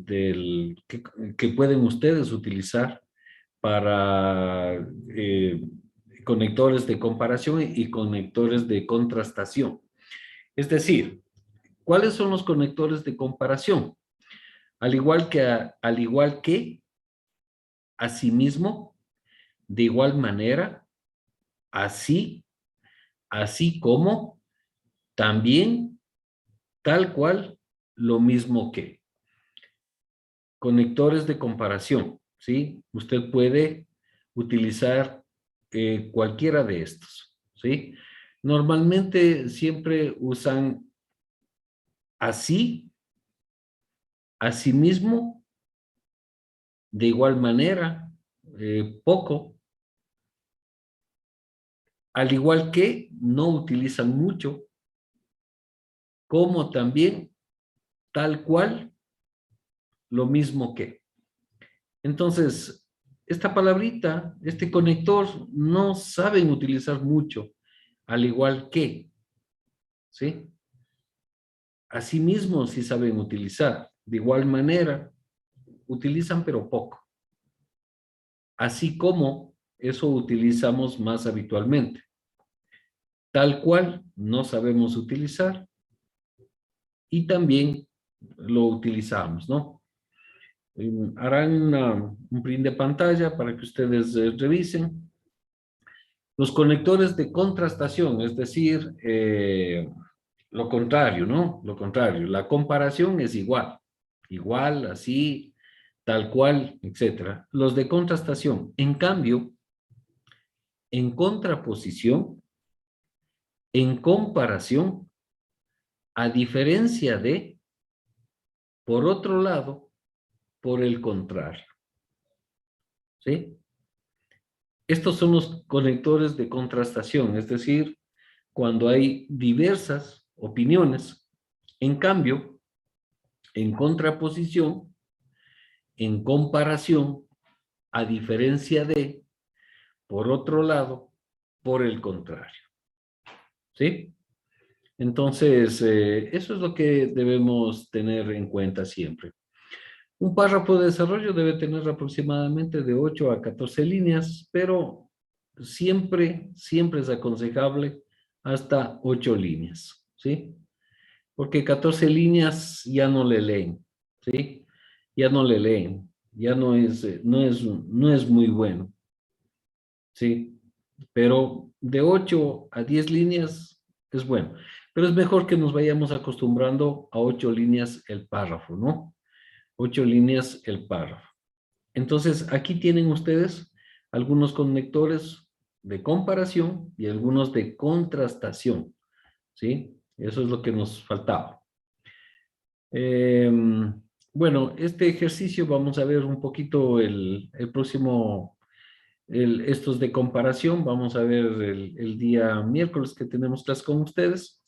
que pueden ustedes utilizar para conectores de comparación y conectores de contrastación. Es decir, ¿cuáles son los conectores de comparación? Al igual que, asimismo, de igual manera, así, así como, también, tal cual, lo mismo que. Conectores de comparación, ¿sí? Usted puede utilizar cualquiera de estos, ¿sí? Normalmente siempre usan así, asimismo, de igual manera, poco, al igual que no utilizan mucho, como también tal cual, lo mismo que. Entonces, esta palabrita, este conector, no saben utilizar mucho, al igual que, ¿sí? Asimismo, sí saben utilizar. De igual manera, utilizan pero poco. Así como eso utilizamos más habitualmente. Tal cual no sabemos utilizar y también lo utilizamos, ¿no? Harán un print de pantalla para que ustedes revisen. Los conectores de contrastación, es decir, lo contrario, ¿no? Lo contrario, la comparación es igual, igual, así, tal cual, etcétera. Los de contrastación, en cambio, en contraposición, en comparación, a diferencia de, por otro lado, por el contrario, ¿sí? Estos son los conectores de contrastación, es decir, cuando hay diversas opiniones. En cambio, en contraposición, en comparación, a diferencia de, por otro lado, por el contrario, ¿sí? Entonces, eso es lo que debemos tener en cuenta siempre. Un párrafo de desarrollo debe tener aproximadamente de 8 a 14 líneas, pero siempre es aconsejable hasta 8 líneas, ¿sí? Porque 14 líneas ya no le leen, ¿sí? Ya no le leen, ya no es muy bueno, ¿sí? Pero de 8 a 10 líneas es bueno. Pero es mejor que nos vayamos acostumbrando a 8 líneas el párrafo, ¿no? 8 líneas el párrafo. Entonces, aquí tienen ustedes algunos conectores de comparación y algunos de contrastación, ¿sí? Eso es lo que nos faltaba. Bueno, este ejercicio vamos a ver un poquito el próximo, estos de comparación, vamos a ver el día miércoles que tenemos clase con ustedes.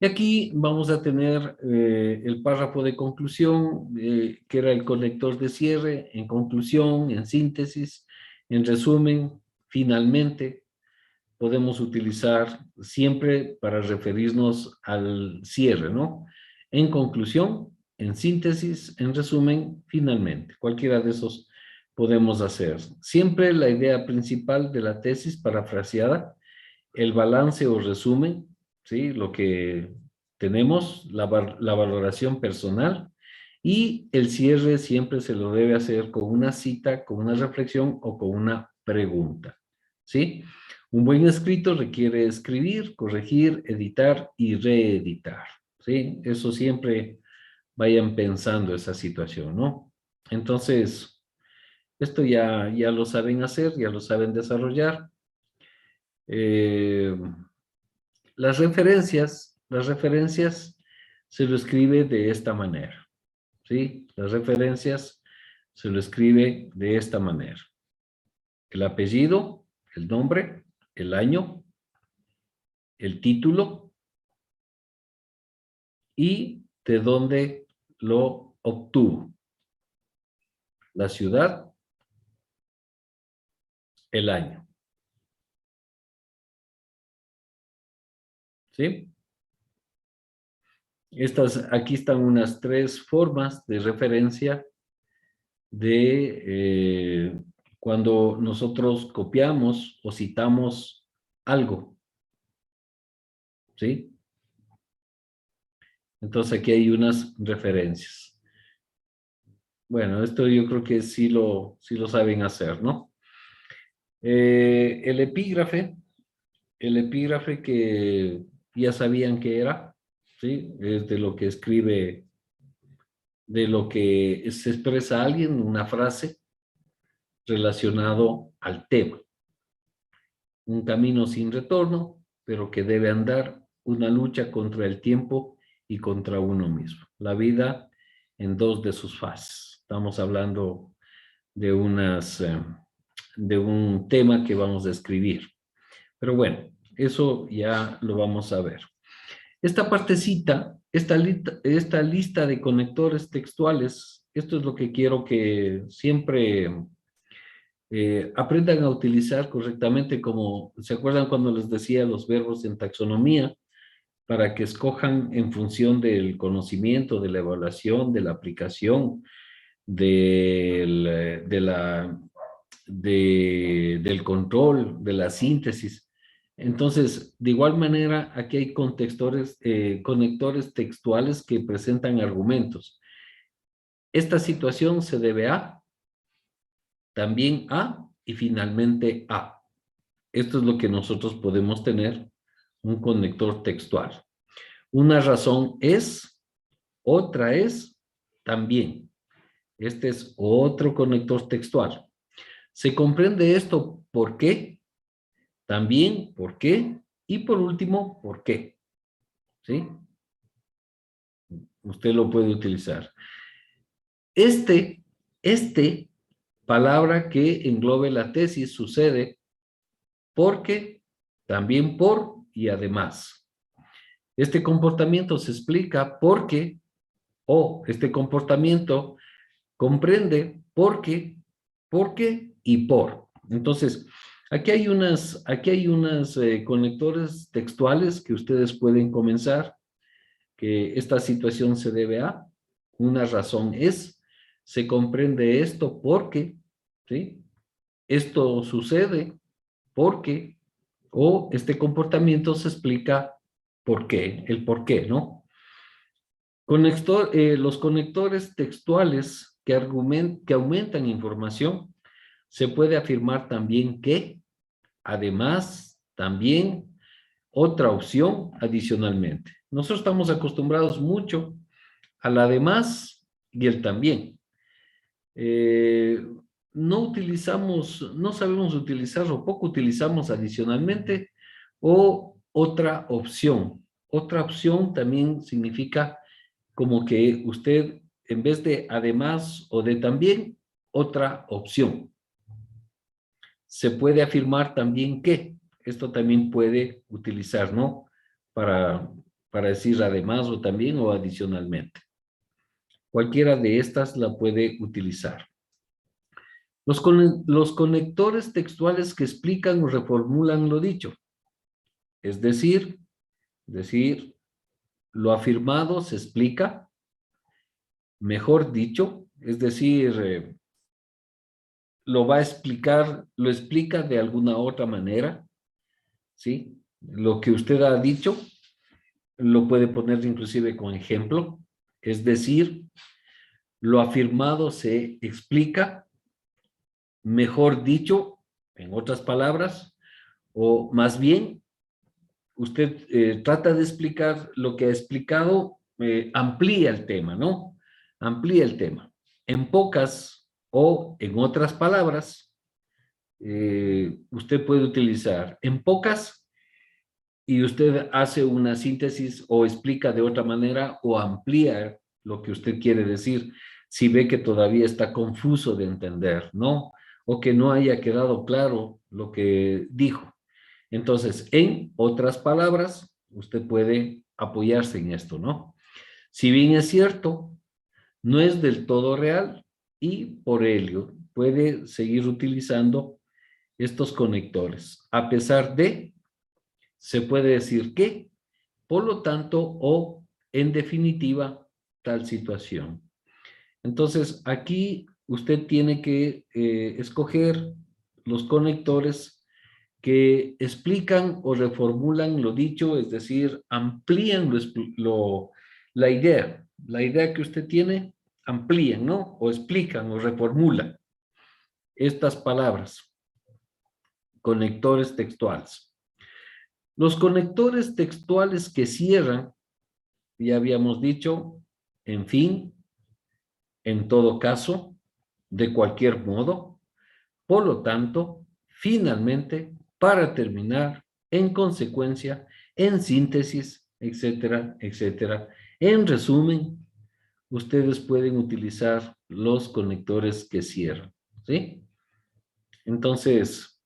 Y aquí vamos a tener el párrafo de conclusión, que era el conector de cierre, en conclusión, en síntesis, en resumen, finalmente. Podemos utilizar siempre para referirnos al cierre, ¿no? En conclusión, en síntesis, en resumen, finalmente. Cualquiera de esos podemos hacer. Siempre la idea principal de la tesis parafraseada, el balance o resumen, ¿sí? Lo que tenemos, la valoración personal, y el cierre siempre se lo debe hacer con una cita, con una reflexión o con una pregunta, ¿sí? Un buen escrito requiere escribir, corregir, editar y reeditar, ¿sí? Eso siempre vayan pensando esa situación, ¿no? Entonces, esto ya lo saben hacer, ya lo saben desarrollar. Eh, las referencias se lo escribe de esta manera, ¿sí? Las referencias se lo escribe de esta manera. El apellido, el nombre, el año, el título y de dónde lo obtuvo. La ciudad, el año. ¿Sí? Aquí están unas 3 formas de referencia de cuando nosotros copiamos o citamos algo, ¿sí? Entonces aquí hay unas referencias. Bueno, esto yo creo que sí lo saben hacer, ¿no? El epígrafe que ya sabían que era, ¿sí? Es de lo que escribe, de lo que se expresa alguien, una frase relacionado al tema. Un camino sin retorno, pero que debe andar, una lucha contra el tiempo y contra uno mismo. La vida en 2 de sus fases. Estamos hablando de de un tema que vamos a escribir. Pero bueno, eso ya lo vamos a ver. Esta partecita, esta lista de conectores textuales, esto es lo que quiero que siempre aprendan a utilizar correctamente, como se acuerdan cuando les decía los verbos en taxonomía, para que escojan en función del conocimiento, de la evaluación, de la aplicación, del control, de la síntesis. Entonces, de igual manera, aquí hay conectores textuales que presentan argumentos. Esta situación se debe a, también a y finalmente a. Esto es lo que nosotros podemos tener, un conector textual. Una razón es, otra es, también. Este es otro conector textual. Se comprende esto por qué, también por qué y por último por qué. ¿Sí? Usted lo puede utilizar. Este palabra que englobe la tesis sucede porque, también por y además. Este comportamiento se explica porque, o este comportamiento comprende porque y por. Entonces, aquí hay unas conectores textuales que ustedes pueden comenzar, que esta situación se debe a, una razón es, se comprende esto porque, ¿sí? Esto sucede porque, o este comportamiento se explica por qué, el por qué, ¿no? Los conectores textuales que aumentan información, se puede afirmar también que, además, también, otra opción adicionalmente. Nosotros estamos acostumbrados mucho al además y el también. Eh, no sabemos utilizar o poco utilizamos adicionalmente o otra opción. Otra opción también significa como que usted, en vez de además o de también, otra opción. Se puede afirmar también que, esto también puede utilizar, ¿no? Para, para decir además o también o adicionalmente. Cualquiera de estas la puede utilizar. Los conectores textuales que explican o reformulan lo dicho. Es decir, lo afirmado se explica, mejor dicho, es decir, lo va a explicar, lo explica de alguna otra manera, ¿sí? Lo que usted ha dicho, lo puede poner inclusive con ejemplo, es decir, lo afirmado se explica, mejor dicho, en otras palabras, o más bien, usted trata de explicar lo que ha explicado, amplía el tema, ¿no? Amplía el tema. En pocas o en otras palabras, usted puede utilizar en pocas y usted hace una síntesis o explica de otra manera o amplía lo que usted quiere decir si ve que todavía está confuso de entender, ¿no? O que no haya quedado claro lo que dijo. Entonces, en otras palabras, usted puede apoyarse en esto, ¿no? Si bien es cierto, no es del todo real y por ello puede seguir utilizando estos conectores. A pesar de, se puede decir que, por lo tanto, o en definitiva, tal situación. Entonces, aquí usted tiene que escoger los conectores que explican o reformulan lo dicho, es decir, amplían la idea que usted tiene, amplían, ¿no? O explican o reformulan estas palabras, conectores textuales. Los conectores textuales que cierran, ya habíamos dicho, en fin, en todo caso, de cualquier modo, por lo tanto, finalmente, para terminar, en consecuencia, en síntesis, etcétera, etcétera. En resumen, ustedes pueden utilizar los conectores que cierran, ¿sí? Entonces,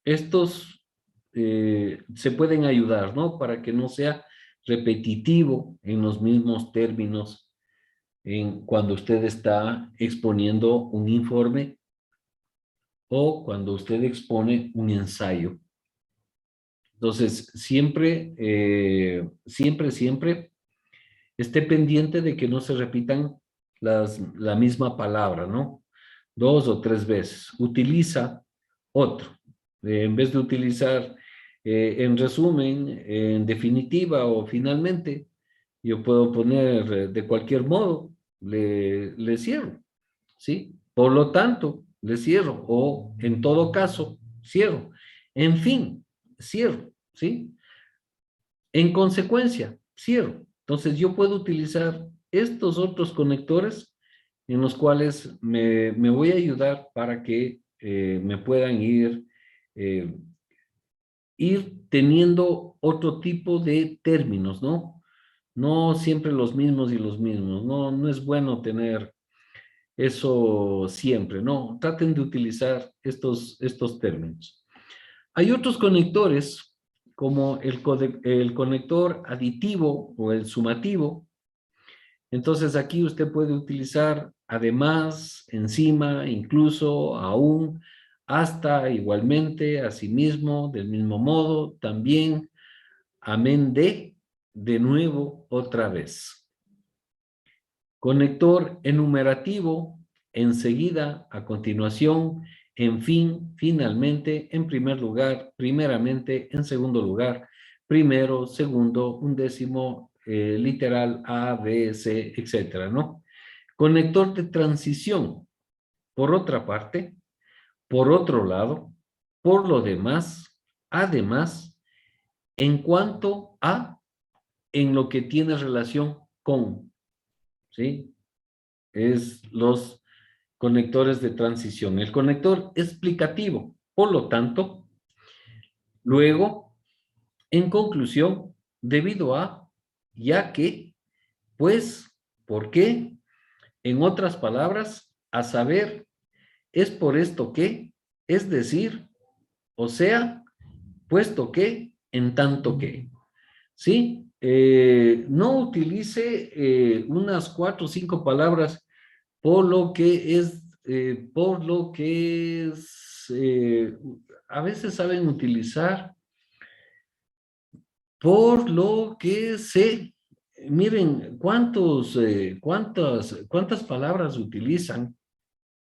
estos se pueden ayudar, ¿no? Para que no sea repetitivo en los mismos términos cuando usted está exponiendo un informe o cuando usted expone un ensayo. Entonces, siempre esté pendiente de que no se repitan la misma palabra, ¿no? 2 o 3 veces. Utiliza otro. En vez de utilizar en resumen, en definitiva o finalmente, yo puedo poner de cualquier modo, le cierro, ¿sí? Por lo tanto, le cierro o en todo caso, cierro. En fin, cierro, ¿sí? En consecuencia, cierro. Entonces yo puedo utilizar estos otros conectores en los cuales me voy a ayudar para que me puedan eh, ir teniendo otro tipo de términos, ¿no? No siempre los mismos y los mismos, no, no es bueno tener eso siempre, no, traten de utilizar estos términos. Hay otros conectores, como el conector aditivo o el sumativo. Entonces aquí usted puede utilizar además, encima, incluso, aún, hasta, igualmente, asimismo, del mismo modo, también, amén de nuevo, otra vez. Conector enumerativo, enseguida, a continuación, en fin, finalmente, en primer lugar, primeramente, en segundo lugar, primero, segundo, undécimo, literal A, B, C, etcétera, ¿no? Conector de transición, por otra parte, por otro lado, por lo demás, además, en cuanto a, en lo que tiene relación con, ¿sí? Es los conectores de transición. El conector explicativo, por lo tanto, luego, en conclusión, debido a, ya que, pues, ¿por qué? En otras palabras, a saber, es por esto que, es decir, o sea, puesto que, en tanto que. ¿Sí? No utilice unas 4 o 5 palabras por lo que a veces saben utilizar, por lo que se, miren cuántas palabras utilizan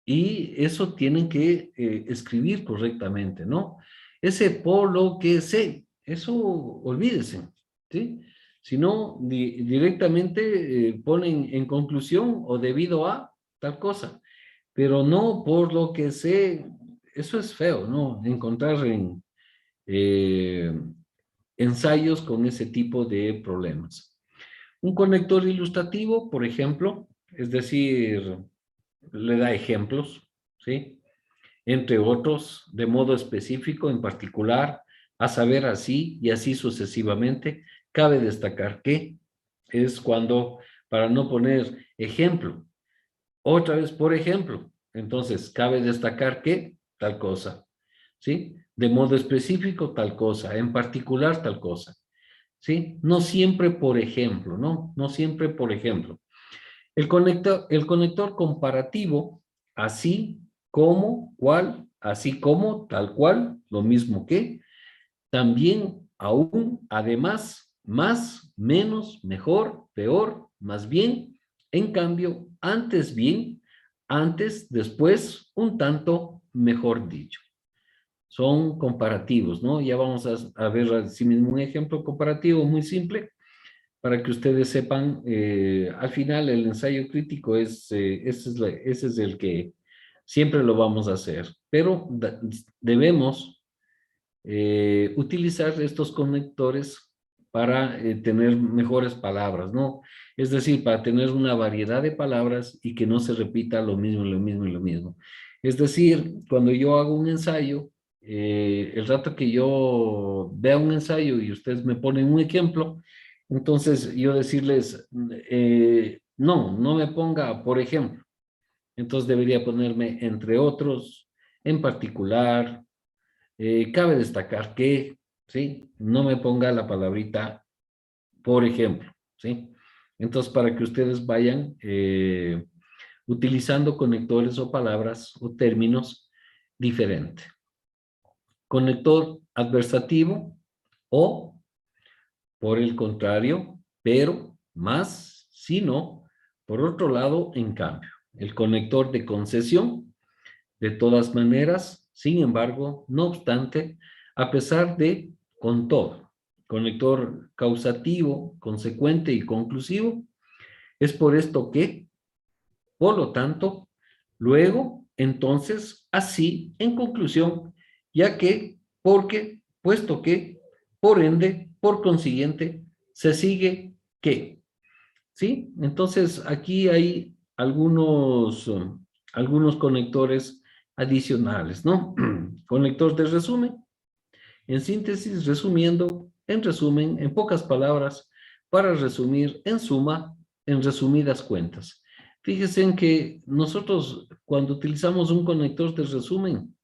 y eso tienen que escribir correctamente, ¿no? Ese por lo que sé, eso olvídese, ¿sí? Si no, directamente ponen en conclusión o debido a tal cosa, pero no por lo que sé, eso es feo, ¿no? Encontrar en eh, ensayos con ese tipo de problemas. Un conector ilustrativo, por ejemplo, es decir, le da ejemplos, ¿sí? Entre otros, de modo específico, en particular, a saber así y así sucesivamente. Cabe destacar que es cuando, para no poner ejemplo, otra vez por ejemplo, entonces cabe destacar que tal cosa, ¿sí? De modo específico, tal cosa, en particular, tal cosa, ¿sí? No siempre por ejemplo, ¿no? No siempre por ejemplo. El conector comparativo, así como, cual, así como, tal cual, lo mismo que, también, aún, además, más, menos, mejor, peor, más bien, en cambio, antes bien, antes, después, un tanto, mejor dicho. Son comparativos, ¿no? Ya vamos a ver así mismo un ejemplo comparativo muy simple para que ustedes sepan, al final el ensayo crítico ese es el que siempre lo vamos a hacer, pero debemos utilizar estos conectores para tener mejores palabras, ¿no? Es decir, para tener una variedad de palabras y que no se repita lo mismo, lo mismo y lo mismo. Es decir, cuando yo hago un ensayo, el rato que yo vea un ensayo y ustedes me ponen un ejemplo, entonces yo decirles, no, no me ponga, por ejemplo. Entonces debería ponerme entre otros, en particular, cabe destacar que, ¿sí? No me ponga la palabrita, por ejemplo, ¿sí? Entonces, para que ustedes vayan utilizando conectores o palabras o términos diferentes. Conector adversativo o, por el contrario, pero, más, sino, por otro lado, en cambio. El conector de concesión, de todas maneras, sin embargo, no obstante, a pesar de, con todo, conector causativo, consecuente y conclusivo, es por esto que, por lo tanto, luego, entonces, así, en conclusión, ya que, porque, puesto que, por ende, por consiguiente, se sigue que, ¿sí? Entonces, aquí hay algunos conectores adicionales, ¿no? Conector de resumen, en síntesis, resumiendo, en resumen, en pocas palabras, para resumir, en suma, en resumidas cuentas. Fíjense en que nosotros, cuando utilizamos un conector de resumen,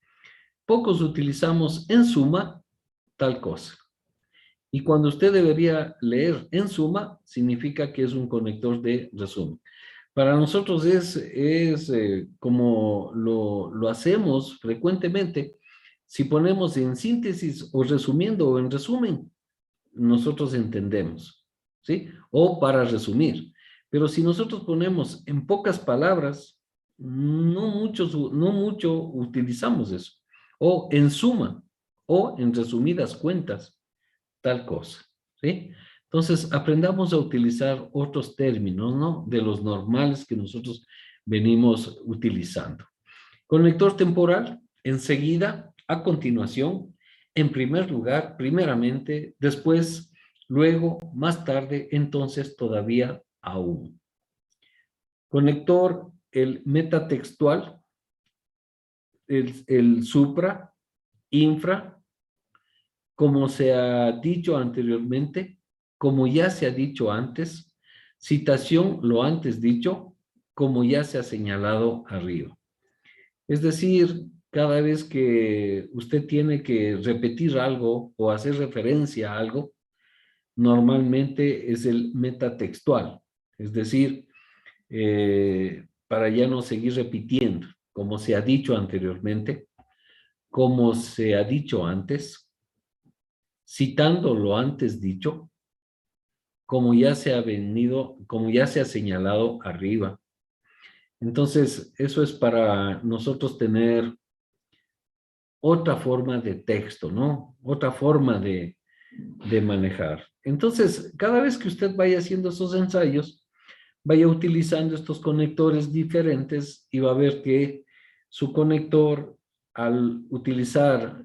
pocos utilizamos en suma tal cosa. Y cuando usted debería leer en suma, significa que es un conector de resumen. Para nosotros como lo hacemos frecuentemente. Si ponemos en síntesis o resumiendo o en resumen, nosotros entendemos, ¿sí? O para resumir. Pero si nosotros ponemos en pocas palabras, no mucho utilizamos eso. O en suma, o en resumidas cuentas, tal cosa, ¿sí? Entonces, aprendamos a utilizar otros términos, ¿no? De los normales que nosotros venimos utilizando. Conector temporal, enseguida, a continuación, en primer lugar, primeramente, después, luego, más tarde, entonces, todavía, aún. Conector, el metatextual, el supra, infra, como se ha dicho anteriormente, como ya se ha dicho antes, citación, lo antes dicho, como ya se ha señalado arriba. Es decir, cada vez que usted tiene que repetir algo o hacer referencia a algo, normalmente es el metatextual. Es decir, para ya no seguir repitiendo, como se ha dicho anteriormente, como se ha dicho antes, citando lo antes dicho, como ya se ha señalado arriba. Entonces, eso es para nosotros tener otra forma de texto, ¿no? Otra forma de manejar. Entonces, cada vez que usted vaya haciendo esos ensayos, vaya utilizando estos conectores diferentes y va a ver que su conector, al utilizar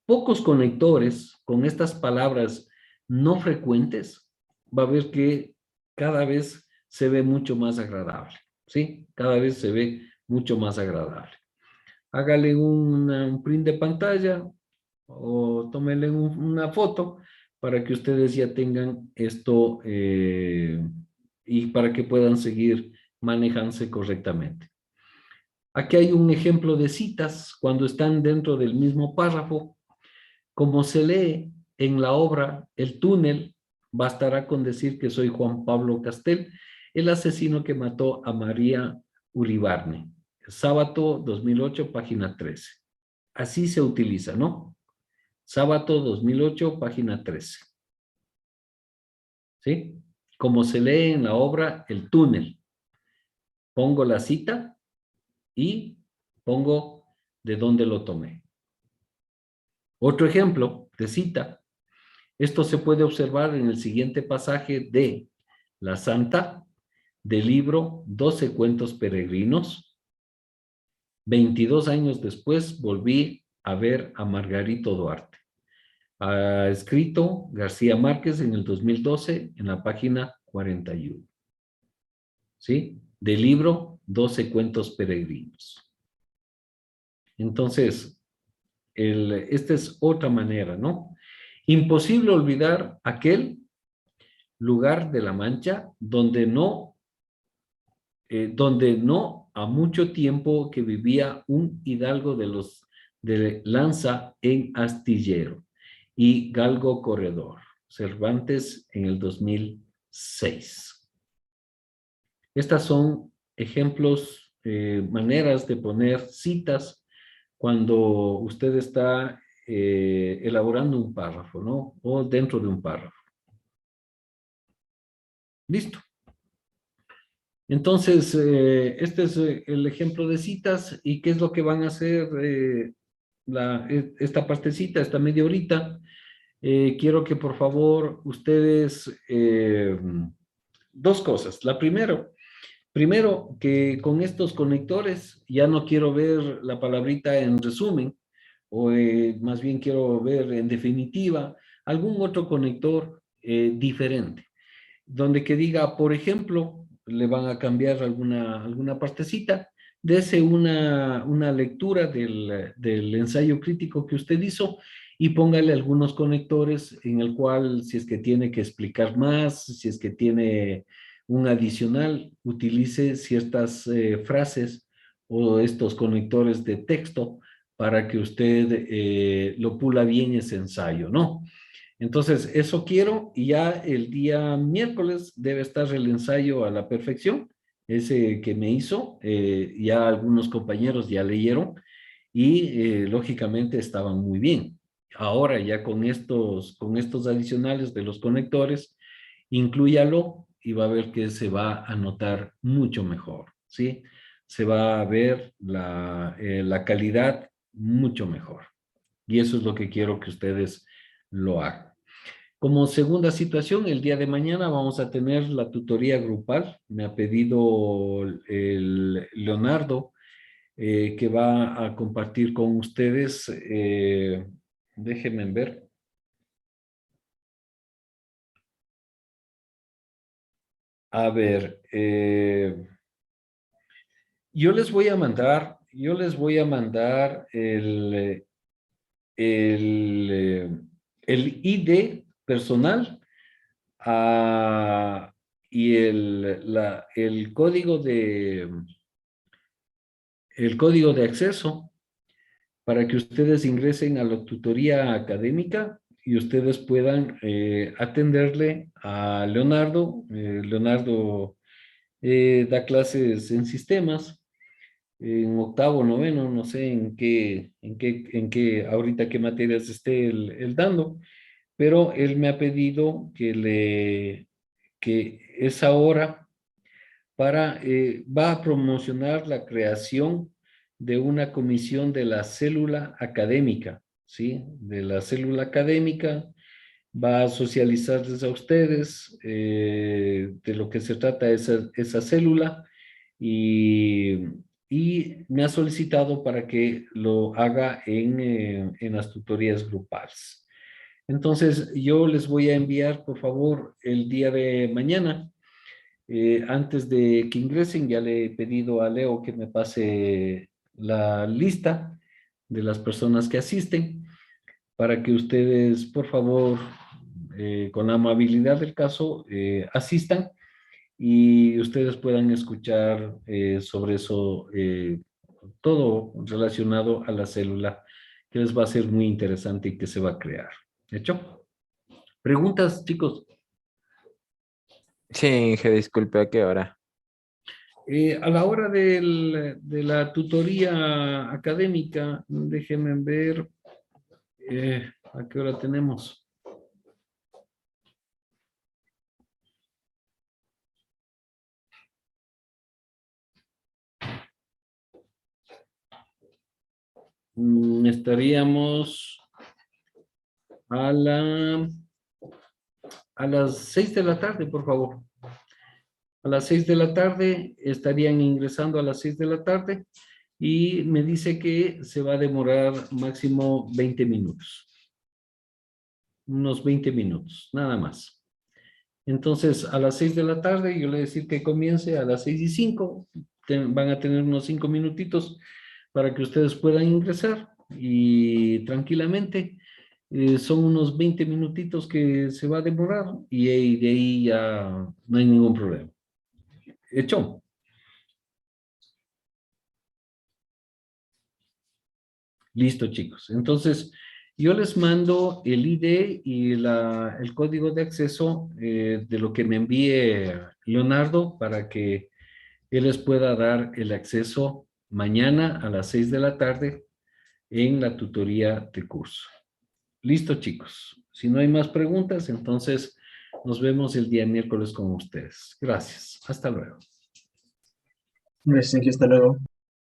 pocos conectores con estas palabras no frecuentes, va a ver que cada vez se ve mucho más agradable, ¿sí? Cada vez se ve mucho más agradable. Hágale un print de pantalla o tómele una foto para que ustedes ya tengan esto y para que puedan seguir manejándose correctamente. Aquí hay un ejemplo de citas cuando están dentro del mismo párrafo. Como se lee en la obra El túnel, bastará con decir que soy Juan Pablo Castel, el asesino que mató a María Uribarne. Sábato 2008, página 13. Así se utiliza, ¿no? Sábato 2008, página 13. ¿sí? Como se lee en la obra El túnel. Pongo la cita y pongo de dónde lo tomé. Otro ejemplo de cita. Esto se puede observar en el siguiente pasaje de La Santa, del libro 12 cuentos peregrinos. 22 años después volví a ver a Margarito Duarte. Ha escrito García Márquez en el 2012 en la página 41. ¿Sí? Del libro 12 cuentos peregrinos. Entonces, esta es otra manera, ¿no? Imposible olvidar aquel lugar de la Mancha donde no a mucho tiempo que vivía un hidalgo de Lanza en Astillero y Galgo Corredor, Cervantes en el 2006. Estas son ejemplos, maneras de poner citas cuando usted está elaborando un párrafo, ¿no? O dentro de un párrafo. Listo. Entonces, este es el ejemplo de citas y qué es lo que van a hacer esta partecita, esta media horita. Quiero que por favor ustedes, dos cosas. La primero, que con estos conectores ya no quiero ver la palabrita en resumen, o más bien quiero ver en definitiva algún otro conector diferente donde que diga, por ejemplo, le van a cambiar alguna partecita, dese una lectura del ensayo crítico que usted hizo y póngale algunos conectores en el cual, si es que tiene que explicar más, si es que tiene un adicional, utilice ciertas frases o estos conectores de texto para que usted lo pula bien ese ensayo, ¿no? Entonces, eso quiero y ya el día miércoles debe estar el ensayo a la perfección, ese que me hizo, ya algunos compañeros ya leyeron y lógicamente estaban muy bien. Ahora ya con estos adicionales de los conectores, inclúyalo y va a ver que se va a notar mucho mejor, ¿sí? Se va a ver la calidad mucho mejor. Y eso es lo que quiero que ustedes lo hagan. Como segunda situación, el día de mañana vamos a tener la tutoría grupal. Me ha pedido el Leonardo que va a compartir con ustedes. Déjenme ver. A ver, yo les voy a mandar el ID personal ah, y el código de acceso para que ustedes ingresen a la tutoría académica y ustedes puedan atenderle a Leonardo. Leonardo da clases en sistemas, en octavo, noveno, no sé ahorita qué materias esté él dando, pero él me ha pedido que esa hora va a promocionar la creación de una comisión de la célula académica, ¿sí? De la célula académica, va a socializarles a ustedes de lo que se trata esa célula y, y me ha solicitado para que lo haga en las tutorías grupales. Entonces, yo les voy a enviar, por favor, el día de mañana antes de que ingresen, ya le he pedido a Leo que me pase la lista de las personas que asisten para que ustedes, por favor, con la amabilidad del caso, asistan y ustedes puedan escuchar sobre eso todo relacionado a la célula, que les va a ser muy interesante y que se va a crear. ¿Hecho? ¿Preguntas, chicos? Sí, Inge, disculpe, ¿a qué hora? A la hora de la tutoría académica, déjenme ver a qué hora tenemos. estaríamos a las 6 de la tarde, por favor. A las 6 de la tarde, estarían ingresando a las 6 de la tarde y me dice que se va a demorar máximo 20 minutos. Unos 20 minutos, nada más. Entonces, a las 6 de la tarde, yo le voy a decir que comience a las 6:05. Van a tener unos 5 minutitos para que ustedes puedan ingresar y tranquilamente. Son unos 20 minutitos que se va a demorar y de ahí ya no hay ningún problema. ¿Hecho? Listo, chicos. Entonces, yo les mando el ID y el código de acceso de lo que me envíe Leonardo para que él les pueda dar el acceso mañana a las 6 de la tarde en la tutoría de curso. Listo, chicos. Si no hay más preguntas, entonces nos vemos el día miércoles con ustedes. Gracias. Hasta luego. Gracias, hasta luego.